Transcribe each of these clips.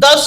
10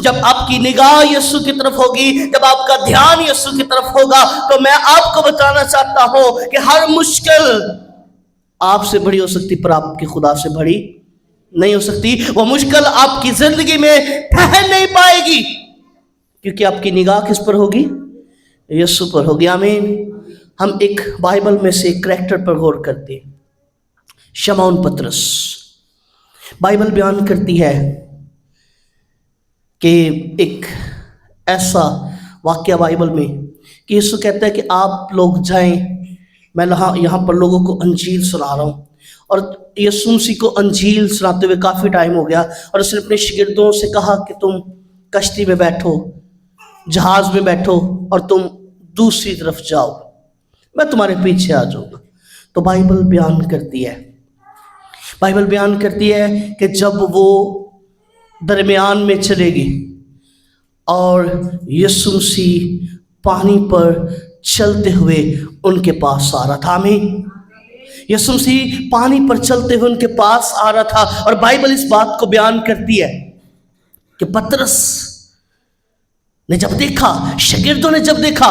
جب آپ کی نگاہ یسوع کی طرف ہوگی، جب آپ کا دھیان یسوع کی طرف ہوگا، تو میں آپ کو بتانا چاہتا ہوں کہ ہر مشکل آپ سے بڑی ہو سکتی پر آپ کے خدا سے بڑی نہیں ہو سکتی۔ وہ مشکل آپ کی زندگی میں ٹھہر نہیں پائے گی، کیونکہ آپ کی نگاہ کس پر ہوگی؟ یسوع پر ہوگی۔ آمین۔ ہم ایک بائبل میں سے ایک کریکٹر پر غور کرتے ہیں، شمعون پطرس۔ بائبل بیان کرتی ہے کہ ایک ایسا واقعہ بائبل میں کہ یسوع کہتا ہے کہ آپ لوگ جائیں، میں یہاں پر لوگوں کو انجیل سنا رہا ہوں۔ اور یسوع مسیح کو انجیل سناتے ہوئے کافی ٹائم ہو گیا، اور اس نے اپنے شاگردوں سے کہا کہ تم کشتی میں بیٹھو، جہاز میں بیٹھو اور تم دوسری طرف جاؤ، میں تمہارے پیچھے آ جاؤں گا۔ تو بائبل بیان کرتی ہے کہ جب وہ درمیان میں چلے گی اور یسوع مسیح پانی پر چلتے ہوئے ان کے پاس آ رہا تھا۔ آمین۔ یسوع مسیح پانی پر چلتے ہوئے ان کے پاس آ رہا تھا، اور بائبل اس بات کو بیان کرتی ہے کہ پطرس نے جب دیکھا، شاگردوں نے جب دیکھا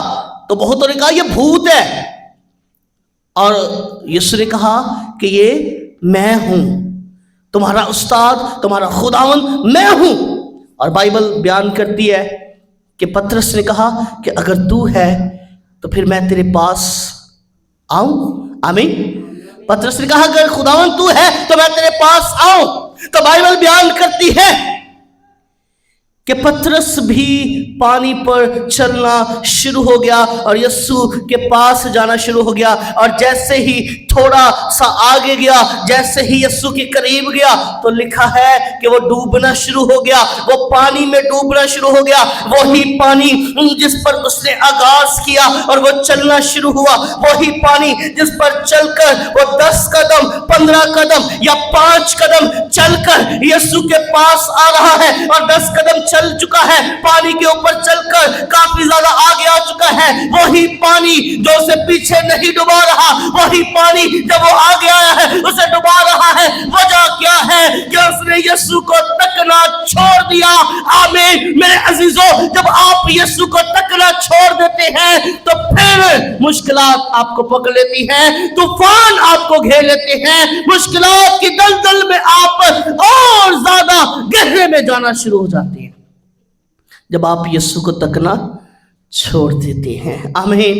تو بہتوں نے کہا یہ بھوت ہے، اور یسوع نے کہا کہ یہ میں ہوں، تمہارا استاد، تمہارا خداوند میں ہوں۔ اور بائبل بیان کرتی ہے کہ پطرس نے کہا کہ اگر تو ہے تو پھر میں تیرے پاس آؤں۔ آمین۔ پطرس نے کہا اگر خداوند تو ہے تو میں تیرے پاس آؤں۔ تو بائبل بیان کرتی ہے کہ پطرس بھی پانی پر چلنا شروع ہو گیا اور یسوع کے پاس جانا شروع ہو گیا، اور جیسے ہی تھوڑا سا آگے گیا، جیسے ہی یسوع کے قریب گیا تو لکھا ہے کہ وہ ڈوبنا شروع ہو گیا، وہ پانی میں ڈوبنا شروع ہو گیا۔ وہی پانی جس پر اس نے آغاز کیا اور وہ چلنا شروع ہوا، وہی پانی جس پر چل کر وہ 10 قدم 15 قدم یا 5 قدم چل کر یسوع کے پاس آ رہا ہے، اور 10 قدم چل چکا ہے، پانی کے اوپر چل کر کافی زیادہ آگے آ چکا ہے۔ وہی پانی جو اسے پیچھے نہیں ڈبا رہا، وہی پانی جب وہ آگے آیا ہے اسے ڈبا رہا ہے۔ وجہ کیا ہے کہ اس نے یسوع کو تکنا چھوڑ دیا۔ آمین۔ میرے عزیزوں، جب آپ یسوع کو تکنا چھوڑ دیتے ہیں تو پھر مشکلات آپ کو پکڑ لیتی ہیں، طوفان آپ کو گھیر لیتے ہیں، مشکلات کی دلدل میں آپ اور زیادہ گہرے میں جانا شروع ہو جاتے ہیں جب آپ یسوع کو تکنا چھوڑ دیتے ہیں۔ آمین۔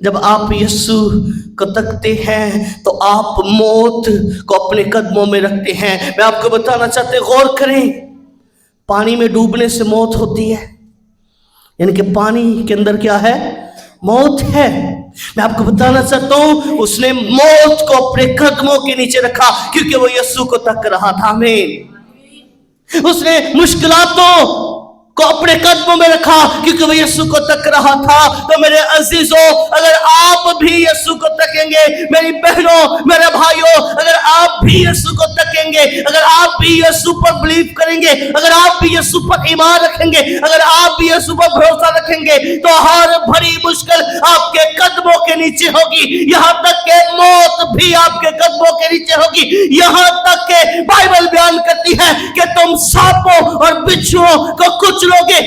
جب آپ یسوع کو تکتے ہیں تو آپ موت کو اپنے قدموں میں رکھتے ہیں۔ میں آپ کو بتانا چاہتے ہیں، غور کریں، پانی میں ڈوبنے سے موت ہوتی ہے، یعنی کہ پانی کے اندر کیا ہے؟ موت ہے۔ میں آپ کو بتانا چاہتا ہوں، اس نے موت کو اپنے قدموں کے نیچے رکھا کیونکہ وہ یسوع کو تک رہا تھا۔ آمین۔ اس نے مشکلاتوں کو اپنے قدموں میں رکھا کیونکہ وہ یسوع کو تک رہا تھا۔ تو میرے عزیزوں، اگر آپ بھی یسوع کو تکیں گے، میری بہنوں، میرے بھائیوں، اگر آپ بھی یسوع کو تکیں گے، اگر آپ بھی یسوع پر بلیو کریں گے، اگر آپ بھی یسوع پر ایمان رکھیں گے، اگر آپ بھی یسوع پر بھروسہ رکھیں گے، تو ہر بڑی مشکل آپ کے قدموں کے نیچے ہوگی، یہاں تک کہ موت بھی آپ کے قدموں کے نیچے ہوگی، یہاں تک کہ بائبل بیان کرتی ہے کہ تم سانپوں اور بچھوؤں کو کچھ لوگے،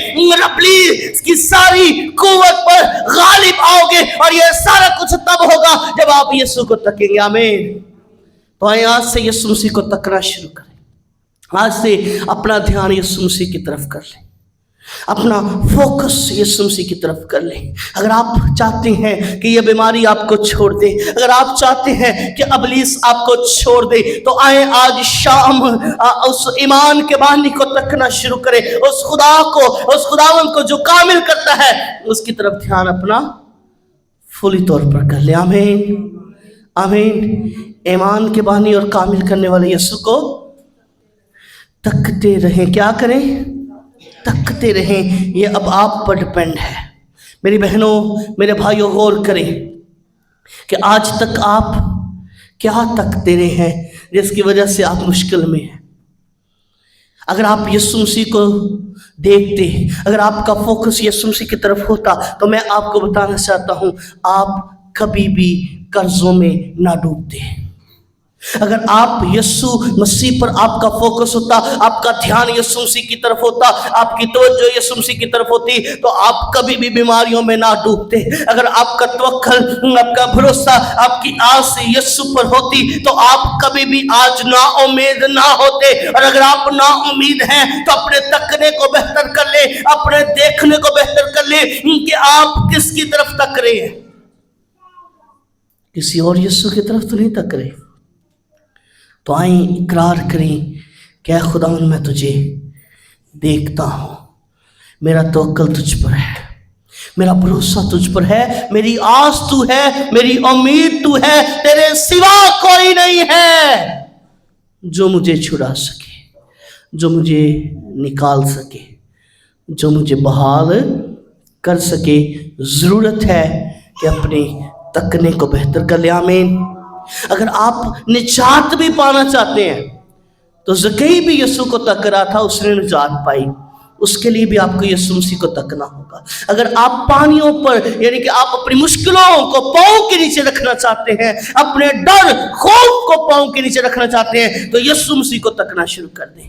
ابلیس کی ساری قوت پر غالب آؤ گے، اور یہ سارا کچھ تب ہوگا جب آپ یسوع کو تکیں گے۔ آمین۔ تو آئیں آج سے یسوع مسیح کو تکنا شروع کریں، آج سے اپنا دھیان یسوع مسیح کی طرف کر لیں، اپنا فوکس یسوع مسیح کی طرف کر لیں۔ اگر آپ چاہتے ہیں کہ یہ بیماری آپ کو چھوڑ دے، اگر آپ چاہتے ہیں کہ ابلیس آپ کو چھوڑ دے، تو آئیں آج شام اس ایمان کے بانی کو تکنا شروع کریں، اس خدا کو، اس خداوند کو جو کامل کرتا ہے، اس کی طرف دھیان اپنا فلی طور پر کر لیں۔ آمین۔ آمین۔ ایمان کے بانی اور کامل کرنے والے یسوع کو تکتے رہیں۔ کیا کریں؟ تکتے رہیں۔ یہ اب آپ پر ڈیپینڈ ہے۔ میری بہنوں، میرے بھائیوں، غور کریں کہ آج تک آپ کیا تکتے رہے ہیں جس کی وجہ سے آپ مشکل میں ہیں۔ اگر آپ یسوع مسیح کو دیکھتے، اگر آپ کا فوکس یسوع مسیح کی طرف ہوتا، تو میں آپ کو بتانا چاہتا ہوں، آپ کبھی بھی قرضوں میں نہ ڈوبتے، اگر آپ یسوع مسیح پر آپ کا فوکس ہوتا، آپ کا دھیان یسوع مسیح کی طرف ہوتا، آپ کی توجہ یسوع مسیح کی طرف ہوتی، تو آپ کبھی بھی بیماریوں میں نہ ڈوبتے۔ اگر آپ کا توکل، آپ کا بھروسہ، آپ کی آس یسوع پر ہوتی تو آپ کبھی بھی آج نا امید نہ ہوتے۔ اور اگر آپ نا امید ہیں تو اپنے تکنے کو بہتر کر لیں، اپنے دیکھنے کو بہتر کر لیں کہ آپ کس کی طرف تک رہے ہیں۔ کسی اور یسوع کی طرف تو نہیں تک رہے۔ تو آئیں اقرار کریں کہ اے خداوند میں تجھے دیکھتا ہوں، میرا توکل تجھ پر ہے، میرا بھروسہ تجھ پر ہے، میری آس تو ہے، میری امید تو ہے، تیرے سوا کوئی نہیں ہے جو مجھے چھڑا سکے، جو مجھے نکال سکے، جو مجھے بحال کر سکے۔ ضرورت ہے کہ اپنے تکنے کو بہتر کر لیں۔ آمین۔ اگر آپ نجات بھی پانا چاہتے ہیں تو زکئی بھی یسوع کو تک رہا تھا، اس نے نجات پائی، اس کے لیے بھی آپ کو یسوع مسیح کو تکنا ہوگا۔ اگر آپ پانیوں پر یعنی کہ آپ اپنی مشکلوں کو پاؤں کے نیچے رکھنا چاہتے ہیں، اپنے ڈر خوف کو پاؤں کے نیچے رکھنا چاہتے ہیں، تو یسوع مسیح کو تکنا شروع کر دیں،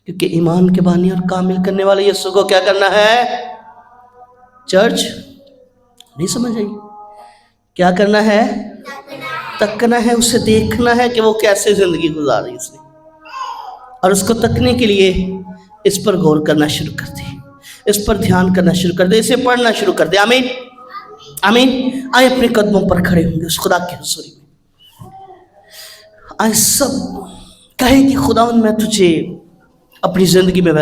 کیونکہ ایمان کے بانی اور کامل کرنے والے یسوع کو کیا کرنا ہے؟ چرچ نہیں سمجھ آئی؟ کیا کرنا ہے؟ تکنا ہے، اسے دیکھنا ہے کہ وہ کیسے زندگی گزاری اس نے، اور اس کو تکنے کے لیے اس پر غور کرنا شروع کر دے، اس پر دھیان کرنا شروع کر دے، اسے پڑھنا شروع کر دے۔ آمین آمین۔ آئے اپنے قدموں پر کھڑے ہوں گے اس خدا کی حضوری میں، آئے سب کہیں کہ خداوند میں تجھے اپنی زندگی میں